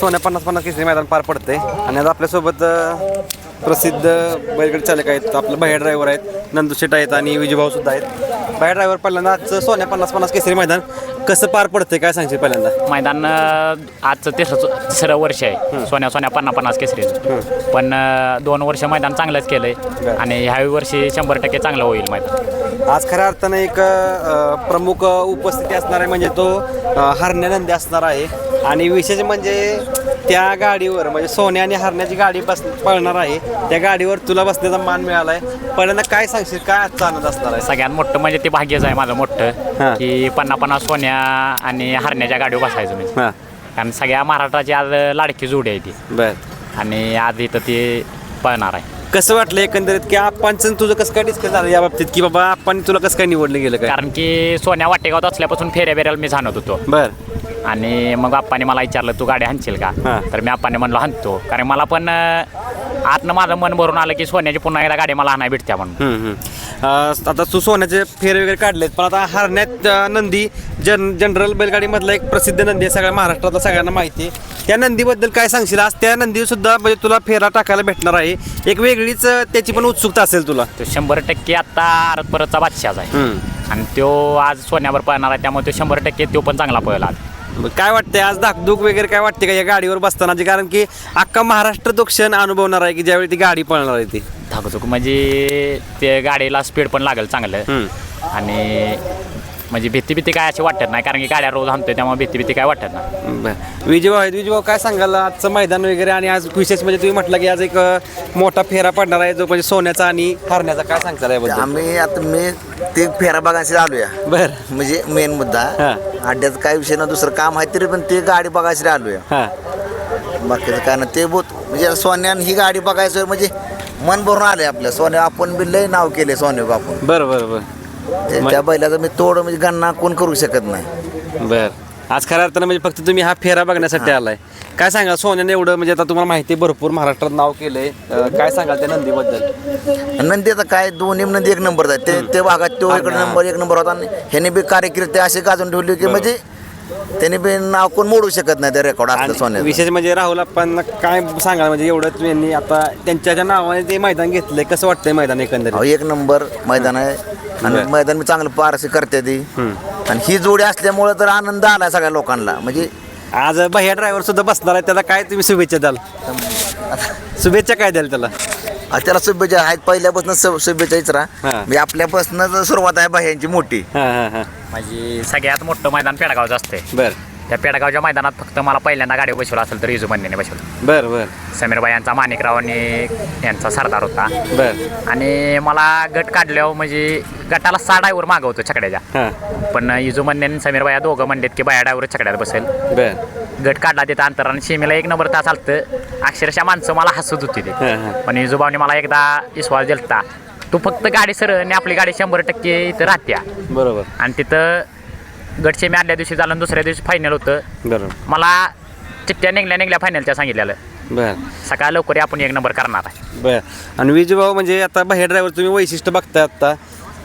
सोन्या 50-50 केसरी मैदान पार पडते आणि आज आपल्यासोबत प्रसिद्ध बैलगाडी चालक आहेत, आपलं भैया ड्रायव्हर आहेत, नंदू शेट आहेत आणि विजूभाऊ सुद्धा आहेत. भैया ड्रायव्हर पहिल्यांदा आजचं सोन्या 50-50 केसरी मैदान कसं पार पडते काय सांगशील पहिल्यांदा? मैदान आजचं तिसरं वर्ष आहे सोन्या 50-50 केसरीचं. पण 2 वर्ष मैदान चांगलंच केलंय आणि ह्याही वर्षी 100% चांगलं होईल मैदान. आज खऱ्या अर्थानं एक प्रमुख उपस्थिती असणार आहे म्हणजे तो हरण्या नंदी असणार आहे आणि विशेष म्हणजे त्या गाडीवर म्हणजे सोन्या आणि हरण्याची गाडी पळणार आहे, त्या गाडीवर तुला बसण्याचा मान मिळाला आहे. पहिल्यांदा काय सांगशील, काय आजचा आनंद असणार आहे? सगळ्यात मोठं म्हणजे ते भाग्यच आहे माझं मोठं की 50-50 सोन्या आणि हरण्याच्या गाडीवर बसायचं म्हणजे. कारण सगळ्या महाराष्ट्राची आज लाडकी जोडी आहे ती. बरं. आणि आज इथं ते पळणार आहे. कसं वाटलं एकंदरीत की आप्पांचं तुझं कसं काय डिस्कस झालं या बाबतीत की बाबा आपण तुला कसं काय निवडलं गेलं काय? कारण की सोन्या वाटेगावात असल्यापासून फेऱ्या मी जाणत होतो. बरं. आणि मग आप्पाने मला विचारलं तू गाडी हाणशील का? तर मी आप्पाने म्हणलो हाणतो, कारण मला पण आतनं माझं मन भरून आलं की सोन्याची पुन्हा एकदा गाडी मला हाणाय भेटत्या म्हणून. आता तू सोन्याचे फेरे वगैरे काढलेत, पण आता हरण्यात नंदी जनरल बैलगाडीमधला एक प्रसिद्ध नंदी आहे, सगळ्या महाराष्ट्रातला सगळ्यांना माहिती आहे. त्या नंदीबद्दल काय सांगशील? आज त्या नंदी सुद्धा म्हणजे तुला फेरा टाकायला भेटणार आहे, एक वेगळीच त्याची पण उत्सुकता असेल तुला. तो 100% आता आरत परतचा बादशाह आहे आणि तो आज सोन्यावर पळणार आहे, त्यामुळे तो 100% तो पण चांगला पळला. काय वाटतंय आज धाकधूक वगैरे काय वाटते का या गाडीवर बसताना? कारण की अख्खा महाराष्ट्र तो क्षण अनुभवणार आहे की ज्यावेळी ती गाडी पळणार आहे. ती धाकधूक म्हणजे ते गाडीला स्पीड पण लागेल चांगलं आणि म्हणजे भीती काय अशी वाटत नाही, कारण की गाड्या रोज आणतोय त्यामुळे भीती काय वाटत नाही. विजयभाऊ आहेत, विजयभाऊ काय सांगाल आजचं मैदान वगैरे? आणि आज विशेष म्हणजे तुम्ही म्हटलं की आज एक मोठा फेरा पडणार आहे जो म्हणजे सोन्याचा आणि हरण्याचा, काय सांगता याबद्दल? आम्ही आता मी ते फेरा बघायला आलोया. बरं. म्हणजे मेन मुद्दा अड्ड्याचं काय विषय ना, दुसरं काम आहे तरी पण ते गाडी बघायला आलोया. बाकीचं काय ना ते म्हणजे सोन्यान ही गाडी बघायचं म्हणजे मन भरून आले आपल्या. सोन्या आपण बी लय नाव केले सोन्या आपण. बरं. त्या बैलाचं मी तोड म्हणजे गणना कोण करू शकत नाही. बर. आज खऱ्या अर्थानं म्हणजे फक्त तुम्ही हा फेरा बघण्यासाठी आलाय. काय सांगाल सोन्याने एवढं म्हणजे आता तुम्हाला माहिती आहे भरपूर महाराष्ट्रात नाव केलंय, काय सांगाल त्या नंदीबद्दल? नंदी आता काय दोन्ही नंदी एक नंबर आहेत. ते भागात तो इकडे एक नंबर होता आणि ह्याने बी कार्यकीर्ती असे गाजून ठेवली की म्हणजे त्याने बी नाव कोण मोडू शकत नाही त्या रेकॉर्ड असलं सोन्या. विशेष म्हणजे राहुल आपण काय सांगाल म्हणजे एवढं त्यांनी आता त्यांच्या नावाने ते मैदान घेतलंय, कसं वाटतंय मैदान एकंदरीत? एक नंबर मैदान आहे आणि मैदान मी चांगलं पारसे करते ती आणि ही जोडी असल्यामुळे तर आनंद आला सगळ्या लोकांना. म्हणजे आज भैया ड्रायव्हर सुद्धा बसणार आहे, त्याला काय तुम्ही शुभेच्छा द्याल? शुभेच्छा काय द्याल त्याला? त्याला शुभेच्छा आहेत पहिल्यापासून शुभेच्छा इचरा मी आपल्यापासून सुरुवात आहे बाह्यांची मोठी. म्हणजे सगळ्यात मोठं मैदान पेडगावचं असते. बरं. त्या पेडगावच्या मैदानात फक्त मला पहिल्यांदा गाडी बसवला असेल तर युजुमन्याने बसवलं. बरं. समीरबाई यांचा माणिकरावांनी यांचा सरदार होता. बरं. आणि मला गट काढल्यावर म्हणजे गटाला 6 ड्रायव्हर मागवतो छकड्याच्या, पण युजुमन्याने समीरबाई दोघं म्हणलेत की बाया ड्रायव्हर छकड्यात बसेल. गट काढला तिथं अंतर आणि सीमेला 1 नंबर तास आलतं. अक्षरशः माणसं मला हसत होती ते. पण युजुभाऊने मला एकदा विश्वास दिलता, तू फक्त गाडी सर आणि आपली गाडी 100% इथं राहत्या. बरोबर. आणि तिथं गटचे मी आदल्या दिवशी झालं, दुसऱ्या दिवशी फायनल होतं. बरोबर. मला चिठ्ठ्या निघल्या फायनलच्या सांगितलेलं. बरं. सकाळ लवकर आपण 1 नंबर करणार आहे. बरं. आणि विजयभाऊ म्हणजे आता भैया ड्रायव्हर तुम्ही वैशिष्ट्य बघताय, आता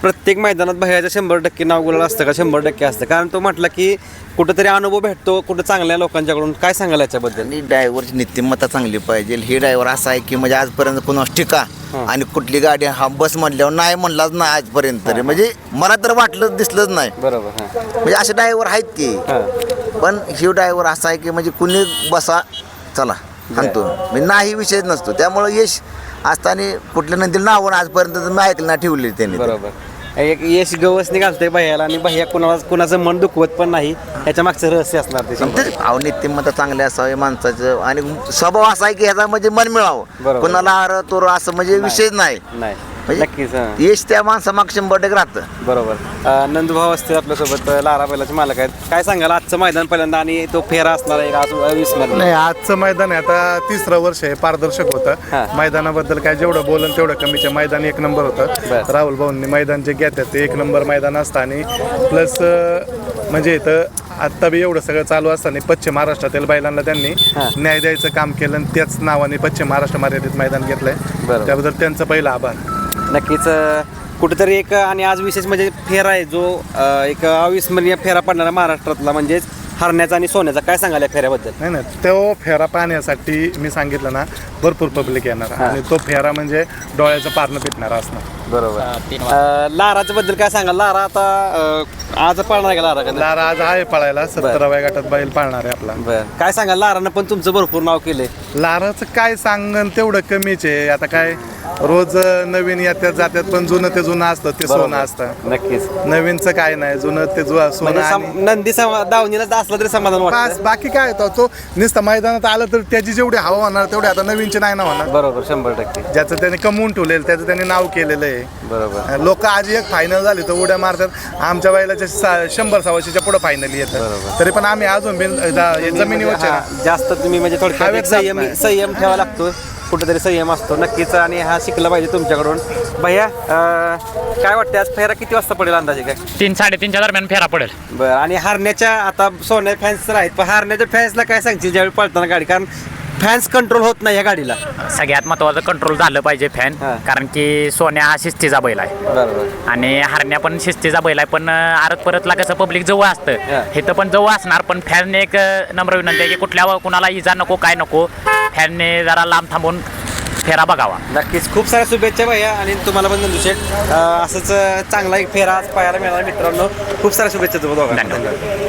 प्रत्येक मैदानात भैयाचं 100% नाव गुलाल असतं का? 100% असतं, कारण तो म्हटलं की कुठंतरी अनुभव भेटतो कुठं चांगल्या लोकांच्याकडून. काय सांगाल याच्याबद्दल? आणि ड्रायव्हरची नीतिमत्ता चांगली पाहिजे. हे ड्रायव्हर असा आहे की म्हणजे आजपर्यंत कोणास टिका आणि कुठली गाडी हा बस म्हणल्यावर नाही म्हणलाच नाही आजपर्यंत तरी. म्हणजे मला तर वाटलं दिसलंच नाही. बरोबर. म्हणजे असे ड्रायव्हर आहेत की, पण हे ड्रायव्हर असा आहे की म्हणजे कुणी बसा चला सांगतो म्हणजे नाही विषयच नसतो. त्यामुळे यश असताना कुठल्या नंतर नावं आजपर्यंत मी ऐकलं नाही ठेवली त्यांनी. बरोबर. एक यश गवसनी घालते भैयाला आणि भैया कुणाचं मन दुखवत पण नाही, याच्या मागचं रहस्य असणार ते. नीतिमत्ता चांगले असावे माणसाचं आणि स्वभाव असा आहे की ह्याचा म्हणजे मन मिळावं, कुणाला आर तोर असं म्हणजे विषयच नाही. नक्कीच. यश त्या माणसामाग 100% राहतं. बरोबर. नंदूभाऊ असतील आपल्यासोबत, लारा बैलाचे मालक आहेत. काय सांगाल आजचं मैदान पहिल्यांदा आणि तो फेरा असणार आहे नाही? आजचं मैदान आहे आता 3रं वर्ष आहे, पारदर्शक होतं. मैदानाबद्दल काय जेवढं बोलन तेवढं कमीचं. मैदान 1 नंबर होतं. राहुल भाऊंनी मैदान जे घेतात ते 1 नंबर मैदान असतं आणि प्लस म्हणजे इथं आत्ता बी एवढं सगळं चालू असताना पश्चिम महाराष्ट्रातील बैलांना त्यांनी न्याय द्यायचं काम केलं आणि त्याच नावाने पश्चिम महाराष्ट्र मर्यादित मैदान घेतलंय. त्याबद्दल त्यांचं पहिलं आभार. नक्कीच. कुठेतरी एक आणि आज विशेष म्हणजे फेरा आहे जो एक अविस्मरणीय फेरा पडणारा महाराष्ट्रातला, म्हणजेच हरण्याचा आणि सोन्याचा काय सांगाल या फेऱ्याबद्दल? नाही ना, तो फेरा पाहण्यासाठी मी सांगितलं ना भरपूर पब्लिक येणार आणि तो फेरा म्हणजे डोळ्याचं पारणं पिटणारा असणार. बरोबर. लाराच्या बद्दल काय सांगाल? लारा आता आज पळणार आहे का लारा? लारा आज आहे पळायला 17व्या गटात बैल पाळणार आहे आपला. बरं, काय सांगाल? लारानं पण तुमचं भरपूर नाव केलंय. लाराचं काय सांगन तेवढं कमीच आहे. आता काय रोज नवीन येतात जातात, पण जुनं ते जुनं असतं, ते सोनं असतं. नक्कीच. नवीनचं काय नाही, जुनं ते सोनं म्हणजे आणि नंदी दावणीला असला तरी समाधान बस वाटतं. बाकी काय होतं, तो नुसतं मैदानात आलं तर त्याची जेवढी हवा होणार तेवढी आता नवीनची नाही ना होणार. बरोबर, 100%. ज्याचं त्याने कमवून ठेवलेलं त्याचं त्याने नाव केलेलं आहे. बरोबर. लोक आज एक फायनल झाली तर उड्या मारतात. आमच्या बैलाच्या 100-125च्या पुढे फायनल येतात, तरी पण आम्ही अजून जमिनीवरच्या हा, जास्त तुम्ही म्हणजे थोडक्यात हवेत एक संयम जात नाही. संयम ठेवा लागतो, कुठेतरी संयम असतो नक्कीच, आणि हा शिकला पाहिजे तुमच्याकडून. भैया काय वाटतं आज फेरा किती वाजता पडेल अंदाजे काय? 3-3:30च्या दरम्यान फेरा पडेल. बरं, आणि हारण्याच्या आता सोन्या फॅन्स तर आहेत, पण हारण्याच्या फॅन्सला काय सांगतील ज्यावेळी पळताना गाडी? कारण फॅन्स कंट्रोल होत नाही या गाडीला. सगळ्यात महत्वाचं कंट्रोल झालं पाहिजे फॅन, हा. कारण की सोन्या हा शिस्तीचा बैल आहे बरोबर. आणि हरण्या पण शिस्तीचा बैल आहे. पण आरत परतला कसं पब्लिक जवळ हा. असतं, हे तर पण जवळ असणार. पण फॅनने एक नम्र विनंती आहे की कुठल्या कुणाला इजा नको, काय नको, फॅनने जरा लांब थांबून फेरा बघावा. नक्कीच. खूप साऱ्या शुभेच्छा भैया, आणि तुम्हाला पण नंदू शेठ असंच चांगला एक फेरा आज पाहायला मिळाला मित्रांनो. खूप साऱ्या शुभेच्छा तुम्हाला दोघांना. धन्यवाद.